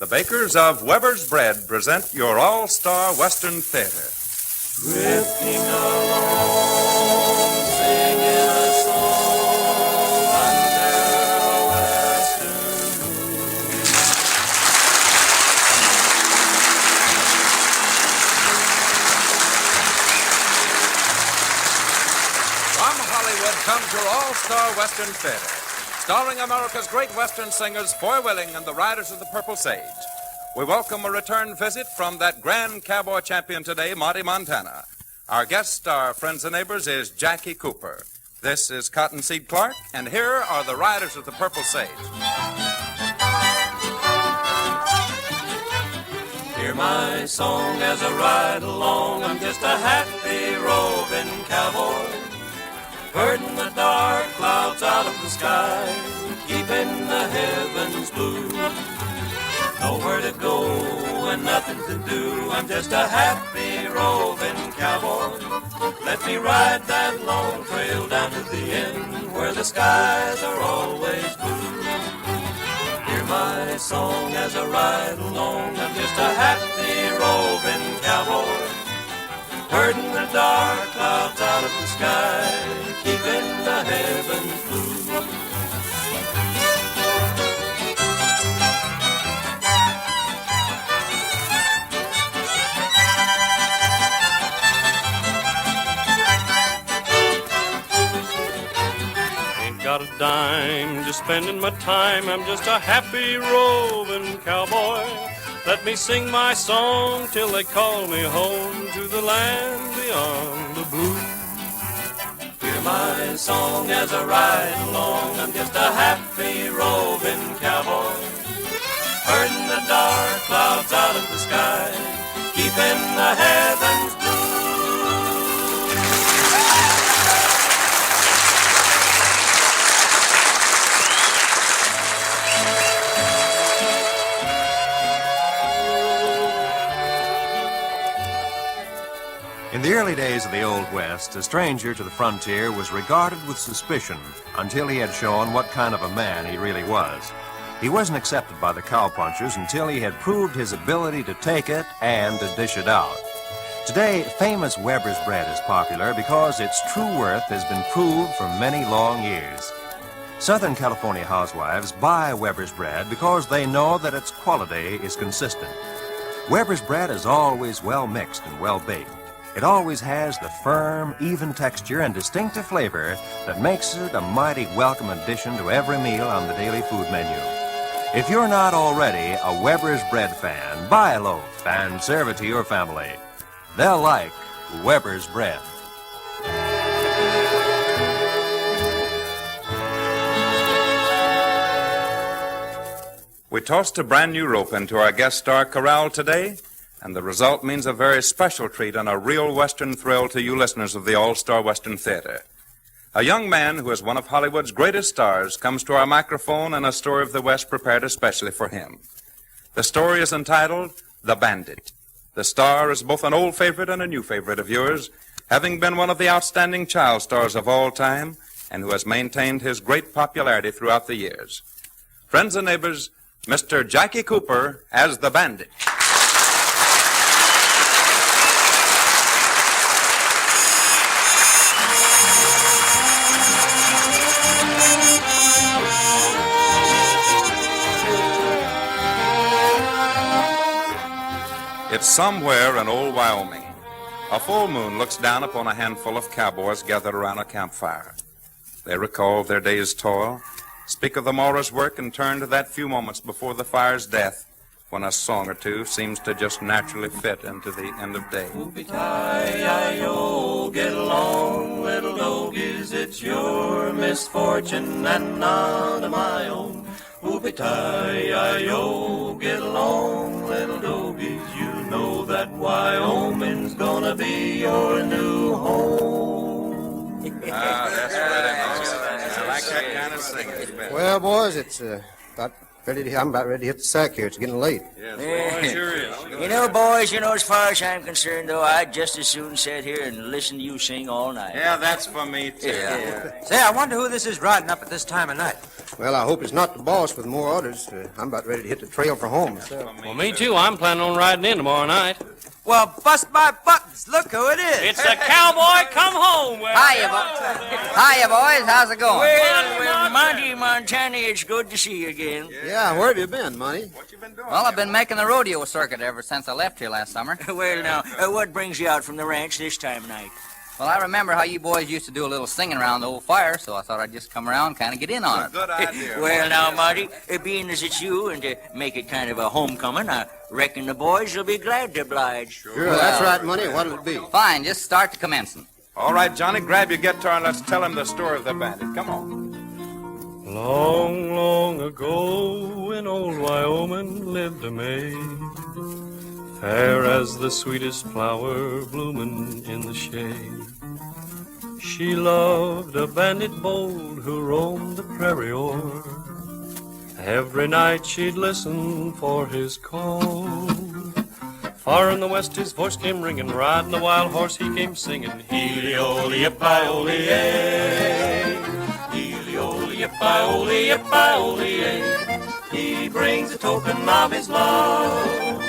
The bakers of Weber's Bread present your all-star Western theater. Drifting along, singing a song under a western moon. From Hollywood comes your all-star Western theater, starring America's great Western singers Foy Willing and the Riders of the Purple Sage. We welcome a return visit from that grand cowboy champion today, Monty Montana. Our guest star, friends and neighbors, is Jackie Cooper. This is Cottonseed Clark, and here are the Riders of the Purple Sage. Hear my song as I ride along. I'm just a happy roving cowboy, herding the dark clouds out of the sky, keeping the heavens blue. Nowhere to go and nothing to do. I'm just a happy roving cowboy. Let me ride that long trail down to the end where the skies are always blue. Hear my song as I ride along. I'm just a happy roving cowboy, herding the dark clouds out of the sky, keeping the heavens blue. Got a dime to spend in my time. I'm just a happy roving cowboy. Let me sing my song till they call me home to the land beyond the blue. Hear my song as I ride along. I'm just a happy roving cowboy, herding the dark clouds out of the sky, keeping the heavens blue. In the early days of the Old West, a stranger to the frontier was regarded with suspicion until he had shown what kind of a man he really was. He wasn't accepted by the cowpunchers until he had proved his ability to take it and to dish it out. Today, famous Weber's Bread is popular because its true worth has been proved for many long years. Southern California housewives buy Weber's Bread because they know that its quality is consistent. Weber's Bread is always well mixed and well baked. It always has the firm, even texture and distinctive flavor that makes it a mighty welcome addition to every meal on the daily food menu. If you're not already a Weber's Bread fan, buy a loaf and serve it to your family. They'll like Weber's Bread. We tossed a brand new rope into our guest star corral today, and the result means a very special treat and a real Western thrill to you listeners of the All-Star Western Theater. A young man who is one of Hollywood's greatest stars comes to our microphone and a story of the West prepared especially for him. The story is entitled The Bandit. The star is both an old favorite and a new favorite of yours, having been one of the outstanding child stars of all time and who has maintained his great popularity throughout the years. Friends and neighbors, Mr. Jackie Cooper as the Bandit. It's somewhere in old Wyoming. A full moon looks down upon a handful of cowboys gathered around a campfire. They recall their day's toil, speak of the morrow's work, and turn to that few moments before the fire's death when a song or two seems to just naturally fit into the end of day. Whoopie-tie-yi-yo, get along, little dogies, it's your misfortune and none of my own. Whoopie-tie-yi-yo, get along, little dogies, you know that Wyoming's gonna be your new home. That's right. I like that kind of singing. Well, boys, it's about I'm about ready to hit the sack here. It's getting late. Yes, sure is. You know, boys, as far as I'm concerned, though, I'd just as soon sit here and listen to you sing all night. Yeah, that's for me, too. Yeah. Say, I wonder who this is riding up at this time of night. Well, I hope it's not the boss with more orders. I'm about ready to hit the trail for home myself. Well, me too. I'm planning on riding in tomorrow night. Well, bust my buttons. Look who it is. It's the cowboy come home. Hiya, boys. How's it going? Well, Monty, Montana, it's good to see you again. Yeah, where have you been, Monty? What you been doing? Well, I've been making the rodeo circuit ever since I left here last summer. Well, now, what brings you out from the ranch this time of night? Well, I remember how you boys used to do a little singing around the old fire, so I thought I'd just come around and kind of get in on it. Good idea. Well, now, Marty, being as it's you and to make it kind of a homecoming, I reckon the boys will be glad to oblige. Sure, that's right, Monty. What'll it be? Fine, just start the commencing. All right, Johnny, grab your guitar and let's tell him the story of the bandit. Come on. Long, long ago in old Wyoming lived a maid, fair as the sweetest flower blooming in the shade. She loved a bandit bold who roamed the prairie o'er. Every night she'd listen for his call. Far in the west his voice came ringing, riding a wild horse he came singing. Heely-o-ly-ip-I-o-ly-ay, Heely-o-ly-ip-I-o-ly-ip-I-o-ly-ay. He brings a token of his love.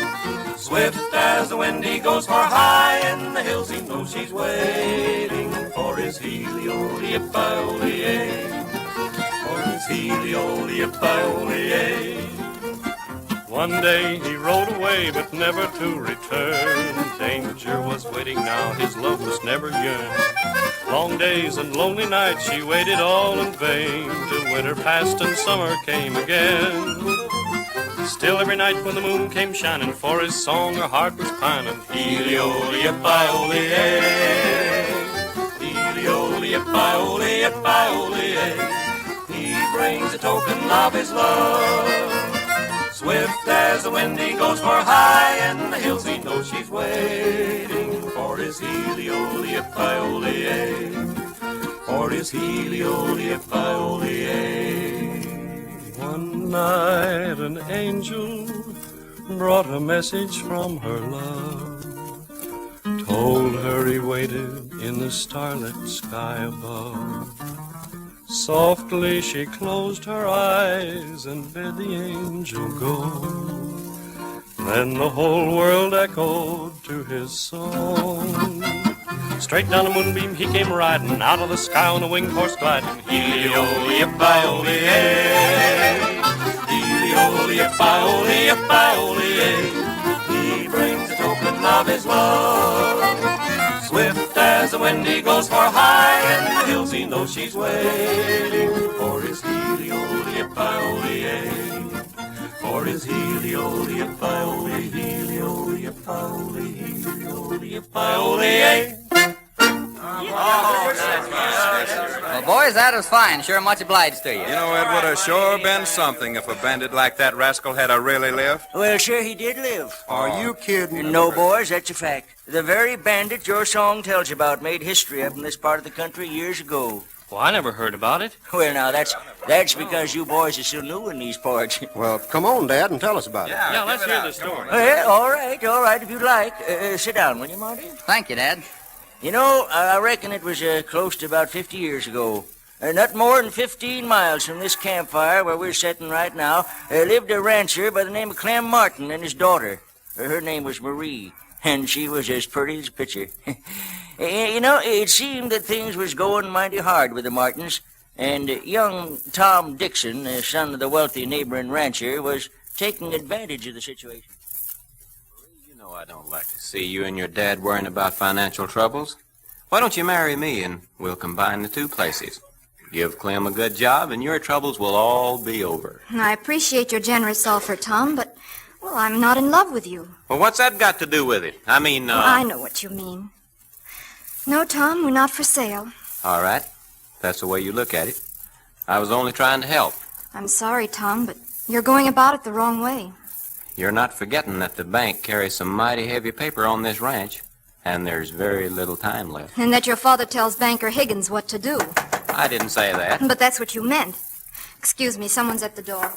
Swift as the wind he goes far high in the hills, he knows she's waiting for his Heely-o-ly-ip-I-o-ly-ay, for his Heely-o-ly-ip-I-o-ly-ay. One day he rode away, but never to return. Danger was waiting now, his love must never yearn. Long days and lonely nights she waited all in vain, till winter passed and summer came again. Still every night when the moon came shining, for his song her heart was pining. Heely-o-ly-ip-I-o-ly-ay, Heely-o-ly-ip-I-o-ly-ip-I-o-ly-ay. He brings a token of his love. Swift as the wind he goes far high in the hills, he knows she's waiting for his Heely-o-ly-ip-I-o-ly-ay, for his Heely-o-ly-ip-I-o-ly-ay. One night an angel brought a message from her love, told her he waited in the starlit sky above. Softly she closed her eyes and bid the angel go. Then the whole world echoed to his song. Straight down the moonbeam he came riding, out of the sky on a winged horse gliding. Heely-o-ly-ip-I-o-ly-ay, Heely-o-ly-ip-I-o-ly-ip-I-o-ly-ay. He brings a token of his love. Swift as the wind he goes far high in the hills, he knows she's waiting for his Heely-o-ly-ip-I-o-ly-ay, for his Heely-o-ly-ip-I-o-ly, Heely-o-ly-ip-I-o-ly, Heely-o-ly-ip-I-o-ly-ay. Well, boys, that was fine. Sure much obliged to you. You know, it would have sure been something if a bandit like that rascal had a really lived. Well, sure he did live. Are you kidding? No, boys, that's a fact. The very bandit your song tells you about made history up in this part of the country years ago. Well, I never heard about it. Well, now, that's because you boys are so new in these parts. Well, come on, Dad, and tell us about it. Yeah, let's hear the story. Well, all right, if you'd like. Sit down, will you, Marty? Thank you, Dad. You know, I reckon it was close to about 50 years ago. Not more than 15 miles from this campfire where we're sitting right now, lived a rancher by the name of Clem Martin and his daughter. Her name was Marie, and she was as pretty as a picture. You know, it seemed that things was going mighty hard with the Martins, and young Tom Dixon, son of the wealthy neighboring rancher, was taking advantage of the situation. You know I don't like to see you and your dad worrying about financial troubles. Why don't you marry me and we'll combine the two places? Give Clem a good job and your troubles will all be over. I appreciate your generous offer, Tom, but, well, I'm not in love with you. Well, what's that got to do with it? I mean, I know what you mean. No, Tom, we're not for sale. All right. That's the way you look at it. I was only trying to help. I'm sorry, Tom, but you're going about it the wrong way. You're not forgetting that the bank carries some mighty heavy paper on this ranch, and there's very little time left. And that your father tells Banker Higgins what to do. I didn't say that. But that's what you meant. Excuse me, someone's at the door.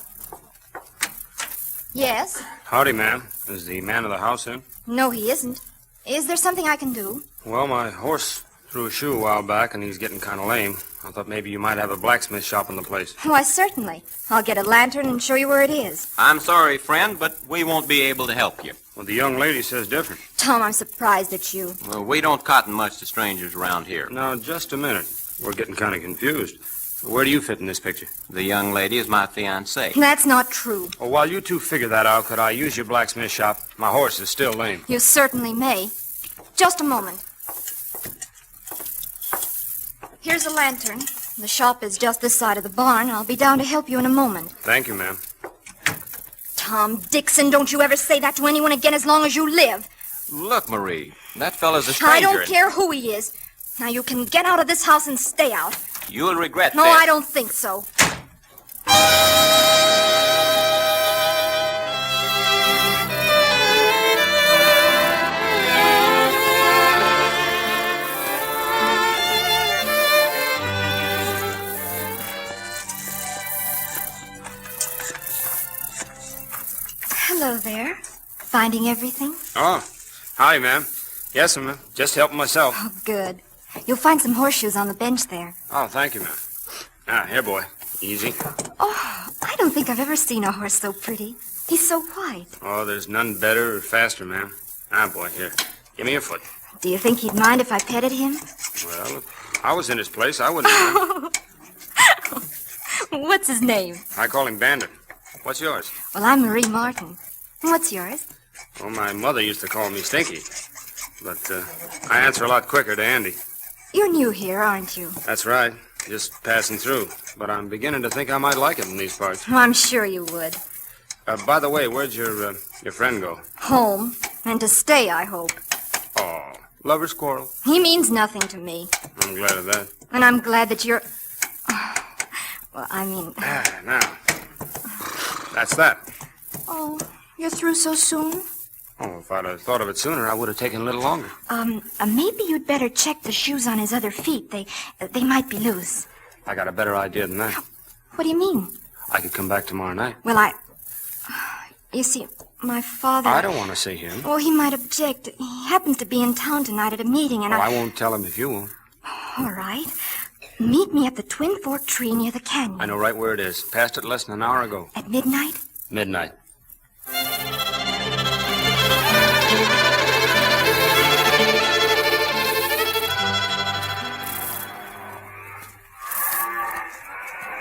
Yes? Howdy, ma'am. Is the man of the house in? No, he isn't. Is there something I can do? Well, my horse threw a shoe a while back, and he's getting kind of lame. I thought maybe you might have a blacksmith shop in the place. Why, certainly. I'll get a lantern and show you where it is. I'm sorry, friend, but we won't be able to help you. Well, the young lady says different. Tom, I'm surprised at you. Well, we don't cotton much to strangers around here. Now, just a minute. We're getting kind of confused. Where do you fit in this picture? The young lady is my fiancée. That's not true. Well, while you two figure that out, could I use your blacksmith shop? My horse is still lame. You certainly may. Just a moment. Here's a lantern. The shop is just this side of the barn. I'll be down to help you in a moment. Thank you, ma'am. Tom Dixon, don't you ever say that to anyone again as long as you live. Look, Marie, that fella's a stranger. I don't care who he is. Now you can get out of this house and stay out. You'll regret No, that. I don't think so. Hello there. Finding everything? Oh, hi, ma'am. Yes, ma'am. Just helping myself. Oh, good. You'll find some horseshoes on the bench there. Oh, thank you, ma'am. Here, boy. Easy. Oh, I don't think I've ever seen a horse so pretty. He's so white. Oh, there's none better or faster, ma'am. Boy, here. Give me your foot. Do you think he'd mind if I petted him? Well, if I was in his place, I wouldn't mind. What's his name? I call him Bandit. What's yours? Well, I'm Marie Martin. What's yours? Well, my mother used to call me Stinky. But I answer a lot quicker to Andy. You're new here, aren't you? That's right. Just passing through. But I'm beginning to think I might like it in these parts. Well, I'm sure you would. By the way, where'd your friend go? Home. And to stay, I hope. Oh, lover's quarrel. He means nothing to me. I'm glad of that. And I'm glad that you're... Well, I mean... Now. That's that. Oh, you're through so soon? Oh, if I'd have thought of it sooner, I would have taken a little longer. Maybe you'd better check the shoes on his other feet. They might be loose. I got a better idea than that. What do you mean? I could come back tomorrow night. Well, You see, my father... I don't want to see him. Oh, he might object. He happens to be in town tonight at a meeting, and I won't tell him if you won't. All right. Meet me at the Twin Fork tree near the canyon. I know right where it is. Passed it less than an hour ago. At midnight? Midnight.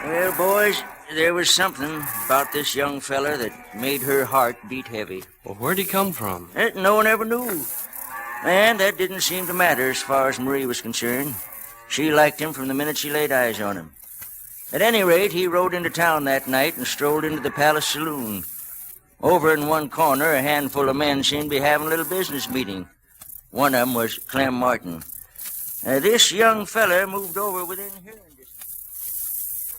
Well, boys, there was something about this young feller that made her heart beat heavy. Well, where'd he come from? No one ever knew. And that didn't seem to matter as far as Marie was concerned. She liked him from the minute she laid eyes on him. At any rate, he rode into town that night and strolled into the Palace Saloon. Over in one corner, a handful of men seemed to be having a little business meeting. One of them was Clem Martin. This young feller moved over within hearing distance.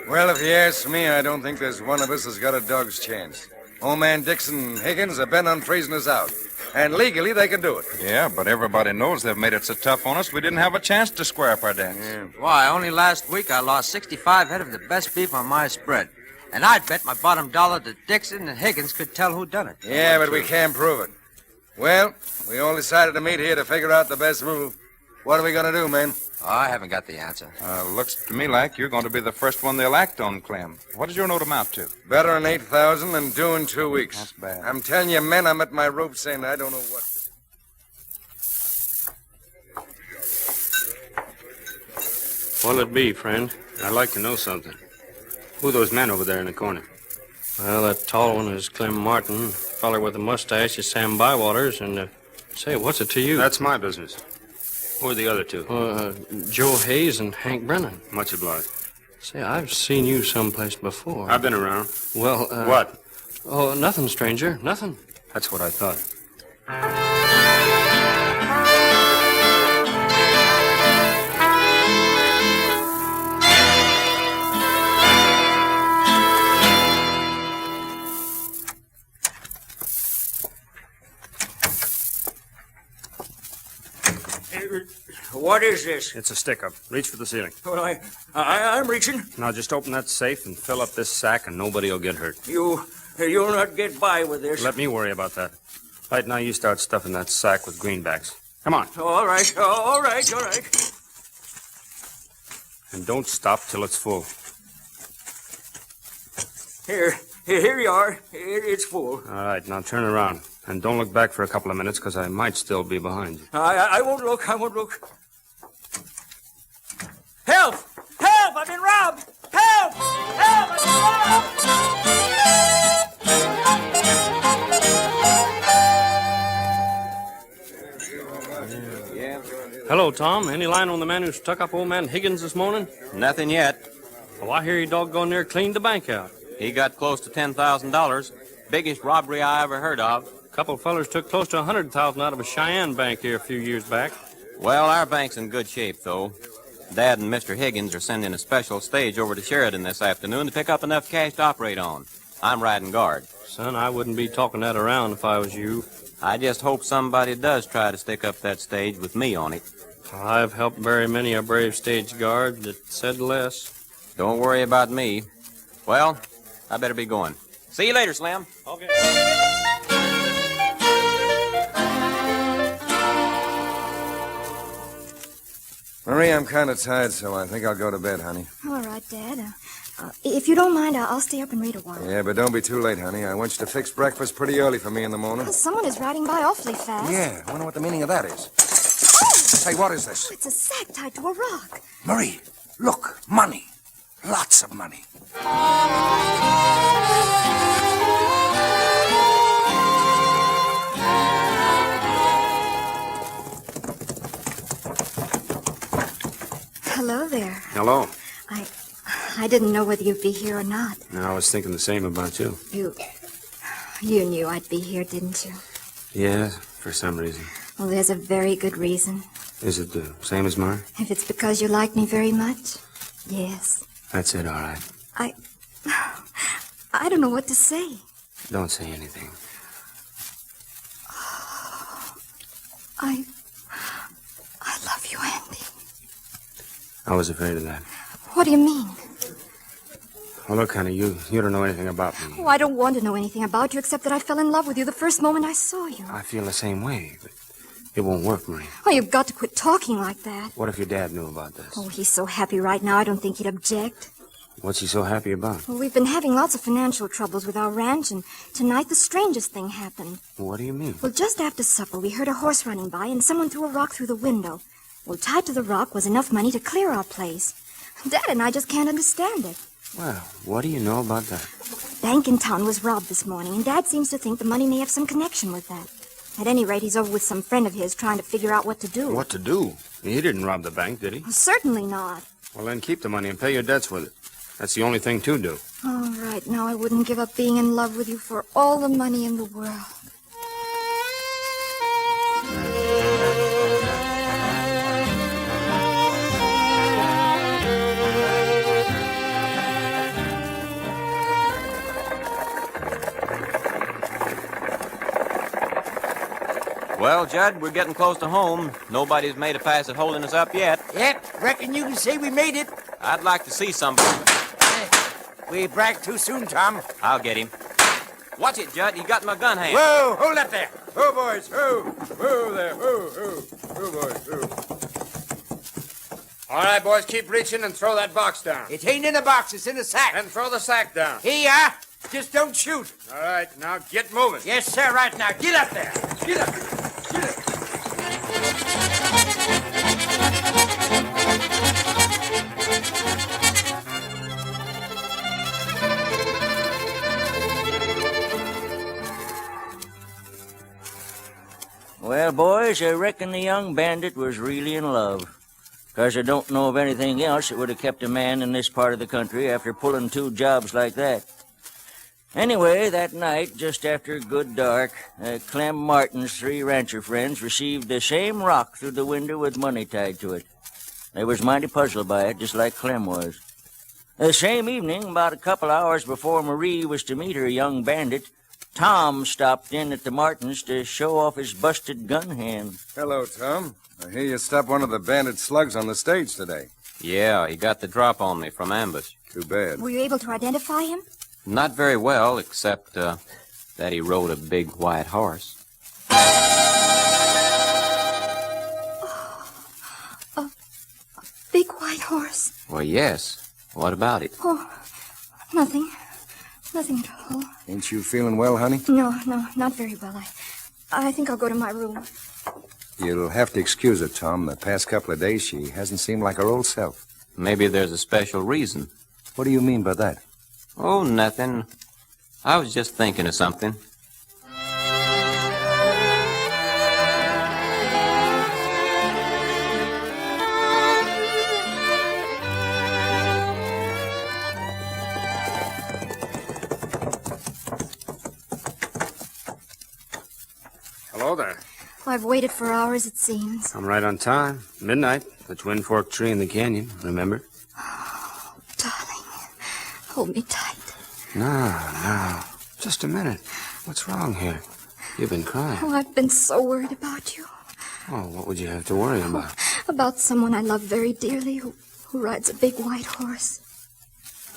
Well, if you ask me, I don't think there's one of us that's got a dog's chance. Old man Dixon and Higgins are bent on freezing us out. And legally, they can do it. Yeah, but everybody knows they've made it so tough on us, we didn't have a chance to square up our dance. Yeah. Why, only last week I lost 65 head of the best beef on my spread. And I'd bet my bottom dollar that Dixon and Higgins could tell who done it. Yeah, but we can't prove it. Well, we all decided to meet here to figure out the best move. What are we going to do, man? Oh, I haven't got the answer. Looks to me like you're going to be the first one they'll act on, Clem. What does your note amount to? Better than 8,000 and due in 2 weeks. That's bad. I'm telling you, men, I'm at my rope saying I don't know what. What'll it be, friend? I'd like to know something. Who are those men over there in the corner? Well, that tall one is Clem Martin. The feller with the mustache is Sam Bywaters. And, say, what's it to you? That's my business. Who are the other two? Joe Hayes and Hank Brennan. Much obliged. Say, I've seen you someplace before. I've been around. Well, What? Oh, nothing, stranger. Nothing. That's what I thought. What is this? It's a stick-up. Reach for the ceiling. Well, I'm reaching. Now just open that safe and fill up this sack, and nobody will get hurt. You'll not get by with this. Let me worry about that. Right now, you start stuffing that sack with greenbacks. Come on. All right. And don't stop till it's full. Here you are. It's full. All right, now turn around. And don't look back for a couple of minutes, because I might still be behind you. I won't look. Help! Help! I've been robbed! Help! Help! I've been robbed! Hello, Tom. Any line on the man who stuck up old man Higgins this morning? Nothing yet. Well, I hear he doggone near cleaned the bank out. He got close to $10,000. Biggest robbery I ever heard of. A couple of fellers took close to $100,000 out of a Cheyenne bank here a few years back. Well, our bank's in good shape, though. Dad and Mr. Higgins are sending a special stage over to Sheridan this afternoon to pick up enough cash to operate on. I'm riding guard. Son, I wouldn't be talking that around if I was you. I just hope somebody does try to stick up that stage with me on it. I've helped very many a brave stage guard that said less. Don't worry about me. Well, I better be going. See you later, Slim. Okay. Marie, I'm kind of tired, so I think I'll go to bed, honey. All right, Dad. If you don't mind, I'll stay up and read a while. Yeah, but don't be too late, honey. I want you to fix breakfast pretty early for me in the morning. Someone is riding by awfully fast. Yeah, I wonder what the meaning of that is. Oh! Say, what is this? It's a sack tied to a rock. Marie, look, money. Lots of money. Hello there. Hello. I didn't know whether you'd be here or not. No, I was thinking the same about you. You knew I'd be here, didn't you? Yeah, for some reason. Well, there's a very good reason. Is it the same as mine? If it's because you like me very much, yes. That's it, all right. I don't know what to say. Don't say anything. I love you, Andy. I was afraid of that. What do you mean? Well, look, honey, you don't know anything about me. Oh, I don't want to know anything about you except that I fell in love with you the first moment I saw you. I feel the same way, but it won't work, Marie. Oh, you've got to quit talking like that. What if your dad knew about this? Oh, he's so happy right now, I don't think he'd object. What's he so happy about? Well, we've been having lots of financial troubles with our ranch, and tonight the strangest thing happened. What do you mean? Well, just after supper, we heard a horse running by, and someone threw a rock through the window. Well, tied to the rock was enough money to clear our place. Dad and I just can't understand it. Well, what do you know about that? The bank in town was robbed this morning, and Dad seems to think the money may have some connection with that. At any rate, he's over with some friend of his trying to figure out what to do. What to do? He didn't rob the bank, did he? Well, certainly not. Well, then keep the money and pay your debts with it. That's the only thing to do. All right, now I wouldn't give up being in love with you for all the money in the world. Well, Judd, we're getting close to home. Nobody's made a pass at holding us up yet. Yep, reckon you can say we made it. I'd like to see somebody. We bragged too soon, Tom. I'll get him. Watch it, Judd. He's got my gun hand. Whoa, hold up there. Whoa, boys, whoa. Whoa there, whoa, boys, whoa. All right, boys, keep reaching and throw that box down. It ain't in a box, it's in a sack. And throw the sack down. Here you are. Just don't shoot. All right, now get moving. Yes, sir, right now. Get up there. Get up. Get up. Well, boys, I reckon the young bandit was really in love. 'Cause I don't know of anything else that would have kept a man in this part of the country after pulling 2 jobs like that. Anyway, that night, just after good dark, Clem Martin's 3 rancher friends received the same rock through the window with money tied to it. They was mighty puzzled by it, just like Clem was. The same evening, about a couple hours before Marie was to meet her young bandit, Tom stopped in at the Martins to show off his busted gun hand. Hello, Tom. I hear you stopped one of the Bandit slugs on the stage today. Yeah, he got the drop on me from ambush. Too bad. Were you able to identify him? Not very well, except that he rode a big white horse. A big white horse. Well, yes. What about it? Oh, nothing. Nothing at all. Ain't you feeling well, honey? No, not very well. I think I'll go to my room. You'll have to excuse her, Tom. The past couple of days, she hasn't seemed like her old self. Maybe there's a special reason. What do you mean by that? Oh, nothing. I was just thinking of something. Hello there. I've waited for hours, it seems. I'm right on time. Midnight. The twin fork tree in the canyon, remember? Oh, darling. Hold me tight. No. Just a minute. What's wrong here? You've been crying. Oh, I've been so worried about you. Oh, what would you have to worry about? About someone I love very dearly who rides a big white horse.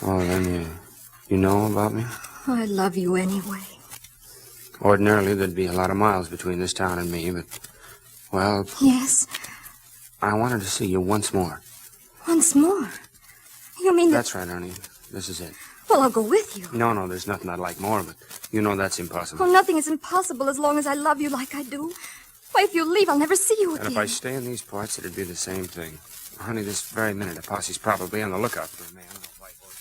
Oh, then you know about me? I love you anyway. Ordinarily, there'd be a lot of miles between this town and me, but, well... Yes? I wanted to see you once more. Once more? You mean that... That's right, honey. This is it. Well, I'll go with you. No, there's nothing I'd like more, but you know that's impossible. Well, nothing is impossible as long as I love you like I do. Why, if you leave, I'll never see you again. And if I stay in these parts, it'd be the same thing. Honey, this very minute, a posse's probably on the lookout for a man on a white horse.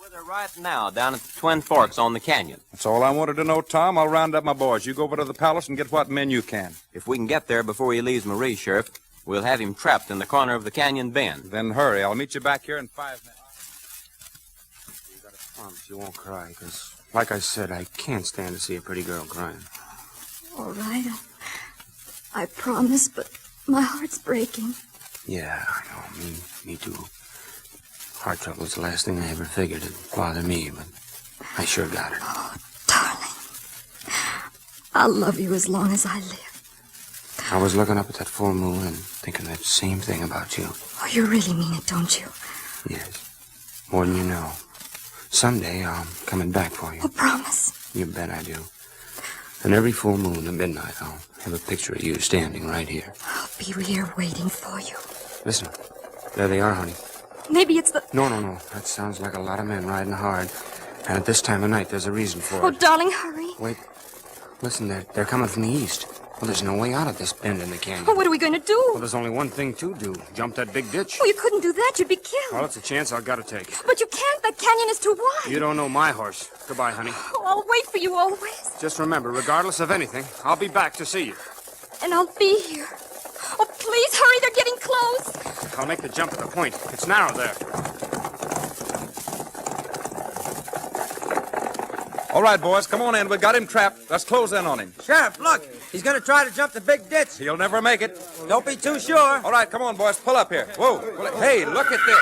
With her right now, down at the Twin Forks on the canyon. That's all I wanted to know, Tom. I'll round up my boys. You go over to the palace and get what men you can. If we can get there before he leaves Marie, Sheriff, we'll have him trapped in the corner of the canyon bend. Then hurry. I'll meet you back here in 5 minutes. You gotta promise you won't cry, because, like I said, I can't stand to see a pretty girl crying. All right. I promise, but my heart's breaking. Yeah, I know. Me too. Heart trouble's the last thing I ever figured would bother me, but I sure got it. Oh, darling. I'll love you as long as I live. I was looking up at that full moon and thinking that same thing about you. Oh, you really mean it, don't you? Yes. More than you know. Someday I'm coming back for you. Oh, promise. You bet I do. And every full moon at midnight, I'll have a picture of you standing right here. I'll be here waiting for you. Listen, there they are, honey. Maybe it's the... No. That sounds like a lot of men riding hard. And at this time of night, there's a reason for Oh, it. darling, hurry. Wait. Listen, they're coming from the east. Well, there's no way out of this bend in the canyon. Oh, what are we going to do? Well, there's only one thing to do. Jump that big ditch. Oh, you couldn't do that. You'd be killed. Well, it's a chance I've got to take. But you can't. That canyon is too wide. You don't know my horse. Goodbye, honey. Oh, I'll wait for you always. Just remember, regardless of anything, I'll be back to see you. And I'll be here. Oh, please hurry. They're getting close. I'll make the jump at the point. It's narrow there. All right, boys, come on in. We got him trapped. Let's close in on him. Sheriff, look. He's going to try to jump the big ditch. He'll never make it. Don't be too sure. All right, come on, boys. Pull up here. Whoa. Hey, look at this.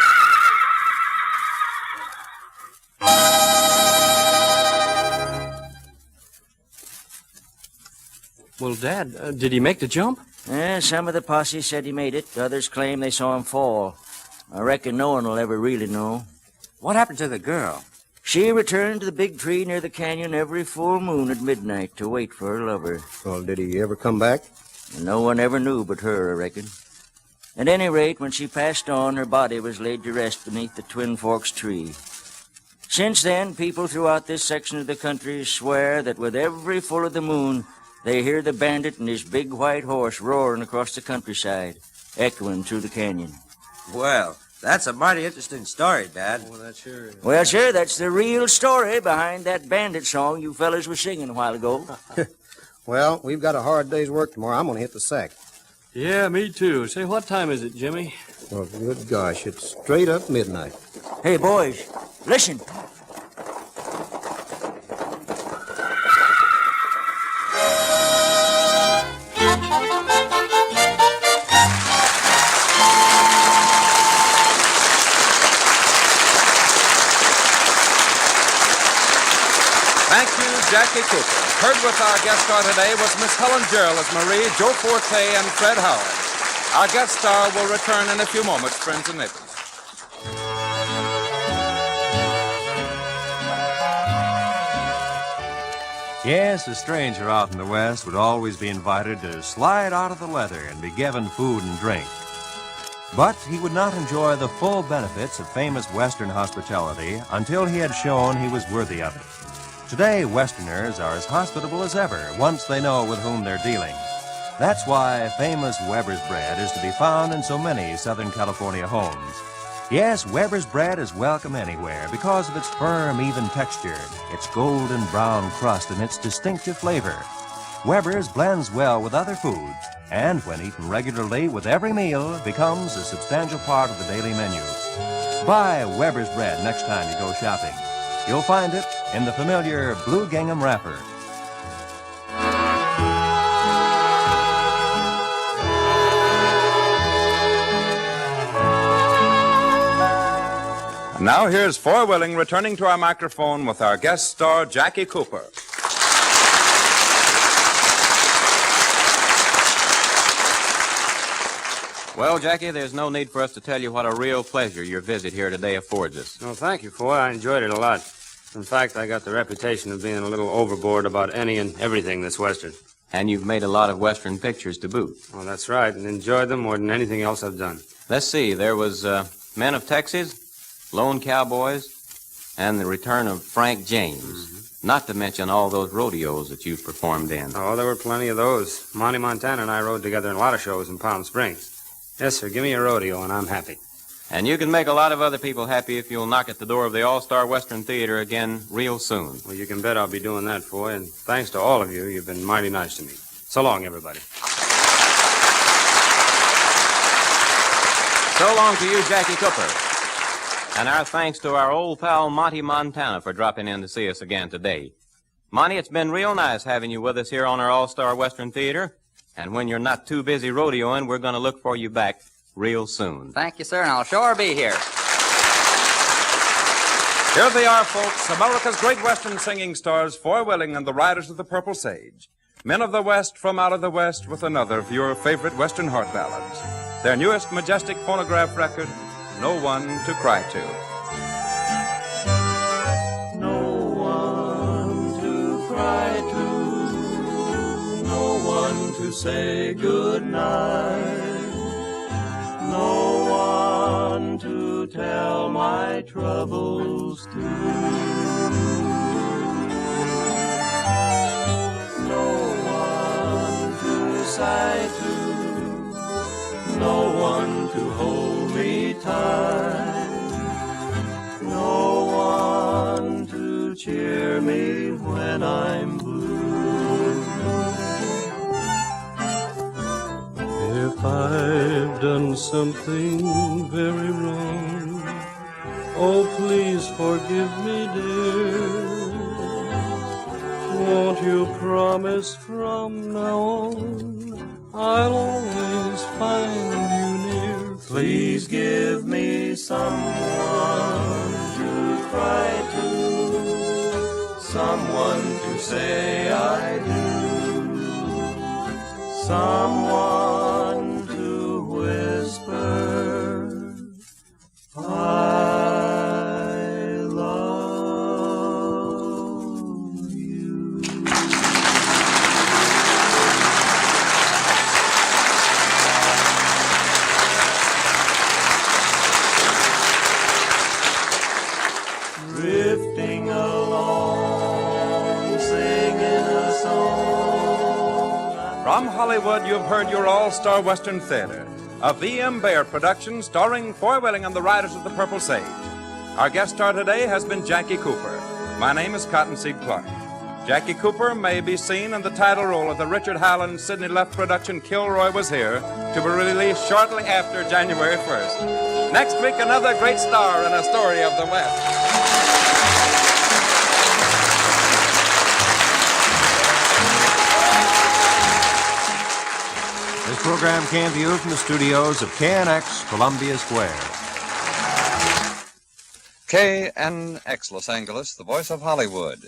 Well, Dad, did he make the jump? Some of the posse said he made it. Others claim they saw him fall. I reckon no one will ever really know. What happened to the girl? She returned to the big tree near the canyon every full moon at midnight to wait for her lover. Well, did he ever come back? No one ever knew but her, I reckon. At any rate, when she passed on, her body was laid to rest beneath the Twin Forks tree. Since then, people throughout this section of the country swear that with every full of the moon, they hear the bandit and his big white horse roaring across the countryside, echoing through the canyon. Well, that's a mighty interesting story, Dad. Well, that sure is. Well, sir, that's the real story behind that bandit song you fellas were singing a while ago. Well, we've got a hard day's work tomorrow. I'm going to hit the sack. Yeah, me too. Say, what time is it, Jimmy? Oh, good gosh, it's straight up midnight. Hey, boys, listen. Thank you, Jackie Cooper. Heard with our guest star today was Miss Helen Gerald as Marie, Joe Forte, and Fred Howard. Our guest star will return in a few moments, friends and neighbors. Yes, a stranger out in the West would always be invited to slide out of the leather and be given food and drink. But he would not enjoy the full benefits of famous Western hospitality until he had shown he was worthy of it. Today, Westerners are as hospitable as ever once they know with whom they're dealing. That's why famous Weber's bread is to be found in so many Southern California homes. Yes, Weber's bread is welcome anywhere because of its firm, even texture, its golden brown crust, and its distinctive flavor. Weber's blends well with other foods, and when eaten regularly with every meal, becomes a substantial part of the daily menu. Buy Weber's bread next time you go shopping. You'll find it in the familiar blue gingham wrapper. And now here's Foy Willing returning to our microphone with our guest star, Jackie Cooper. Well, Jackie, there's no need for us to tell you what a real pleasure your visit here today affords us. Well, thank you, Foy. I enjoyed it a lot. In fact, I got the reputation of being a little overboard about any and everything that's Western. And you've made a lot of Western pictures to boot. Well, that's right, and enjoyed them more than anything else I've done. Let's see, there was Men of Texas, Lone Cowboys, and the return of Frank James. Mm-hmm. Not to mention all those rodeos that you've performed in. Oh, there were plenty of those. Monty Montana and I rode together in a lot of shows in Palm Springs. Yes, sir, give me a rodeo and I'm happy. And you can make a lot of other people happy if you'll knock at the door of the All-Star Western Theater again real soon. Well, you can bet I'll be doing that, Foy, and thanks to all of you, you've been mighty nice to me. So long, everybody. So long to you, Jackie Cooper. And our thanks to our old pal Monty Montana for dropping in to see us again today. Monty, it's been real nice having you with us here on our All-Star Western Theater. And when you're not too busy rodeoing, we're going to look for you back real soon. Thank you, sir, and I'll sure be here. Here they are, folks, America's great Western singing stars, Foy Willing and the Riders of the Purple Sage. Men of the West from out of the West with another of your favorite Western heart ballads. Their newest majestic phonograph record, No One to Cry To. No one to cry to, no one to say goodnight, no one to tell my troubles to, no one to sigh to, no one to hold me tight, no one to cheer me when I'm blue. If I've done something very wrong, oh, please forgive me, dear. Won't you promise from now on I'll always find you near? Please give me someone to cry to, someone to say I do, someone to whisper I love you. Drifting along, singing a song. From Hollywood, you've heard your All-Star Western Theater, a V.M. Bayer production starring Foy Willing and the Riders of the Purple Sage. Our guest star today has been Jackie Cooper. My name is Cottonseed Clark. Jackie Cooper may be seen in the title role of the Richard Howland Sidney Luft production Kilroy Was Here, to be released shortly after January 1st. Next week, another great star in a story of the West. This program came to you from the studios of KNX, Columbia Square. KNX Los Angeles, the voice of Hollywood.